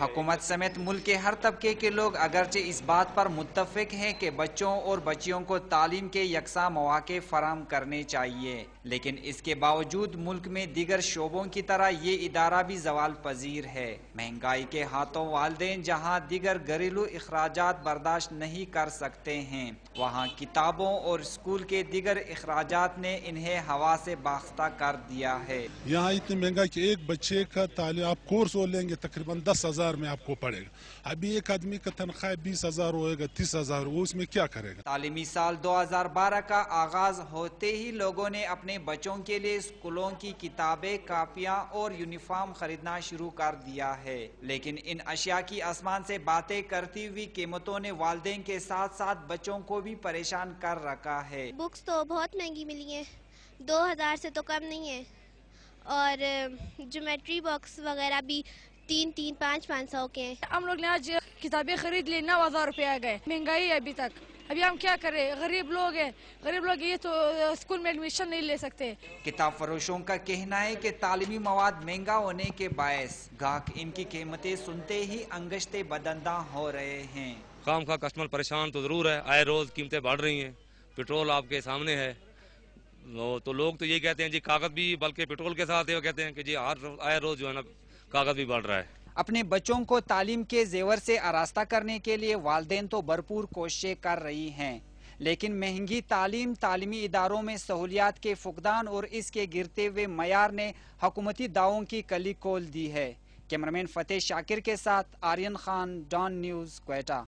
हुकूमत समेत मुल्क के हर तबके के लोग अगरचे इस बात पर मुत्तफिक हैं कि बच्चों और बच्चियों को तालीम के यकसा मौके फराहम करने चाहिए, लेकिन इसके बावजूद मुल्क में दीगर शोबों की तरह ये इदारा भी ज़वाल पजीर है। महंगाई के हाथों वालिदैन जहाँ दीगर घरेलू अखराजात बर्दाश्त नहीं कर सकते हैं, वहाँ किताबों और स्कूल के दीगर अखराजात ने इन्हें हवा से बाख्ता कर दिया है। यहाँ इतनी महंगा कि एक बच्चे का तालीम आप कोर्स वो लेंगे तकरीबन 10,000 में आपको पड़ेगा। अभी एक आदमी का तनख्वाह 20,000 होएगा, 30,000, वो उसमें क्या करेगा? तालीमी साल 2012 का आगाज होते ही लोगों ने अपने बच्चों के लिए स्कूलों की किताबें, कापियां और यूनिफॉर्म खरीदना शुरू कर दिया है, लेकिन इन अशिया की आसमान से बातें करती हुई कीमतों ने वालिदैन के साथ साथ बच्चों को भी परेशान कर रखा है। बुक्स तो बहुत महंगी मिली है, 2,000 से तो कम नहीं है, और ज्योमेट्री बॉक्स वगैरह भी 3-3, 500 के हैं। हम लोग ने आज किताबें खरीद ली, 9,000 रुपये आ गए। महंगाई है अभी तक, अभी हम क्या करें? गरीब लोग हैं, गरीब लोग ये तो स्कूल में एडमिशन नहीं ले सकते। किताब फरोशों का कहना है कि तालीमी मवाद महंगा होने के बायस गाहक इनकी कीमतें सुनते ही अंगश्ते बदंदा हो रहे हैं। काम का कस्टमर परेशान तो जरूर है, आए रोज कीमतें बढ़ रही हैं, पेट्रोल आपके सामने है, तो लोग तो यही कहते हैं जी कागज भी, बल्कि पेट्रोल के साथ ये कहते हैं कि जी आए रोज जो है ना कागज भी बढ़ रहा है। अपने बच्चों को तालीम के जेवर से आरास्ता करने के लिए वालिदैन तो भरपूर कोशिशें कर रही हैं, लेकिन महंगी तालीम, तालीमी इदारों में सहूलियात के फुकदान और इसके गिरते हुए मयार ने हुकूमती दावों की कली खोल दी है। कैमरामैन फतेह शाकिर के साथ आर्यन खान, डॉन न्यूज़, क्वेटा।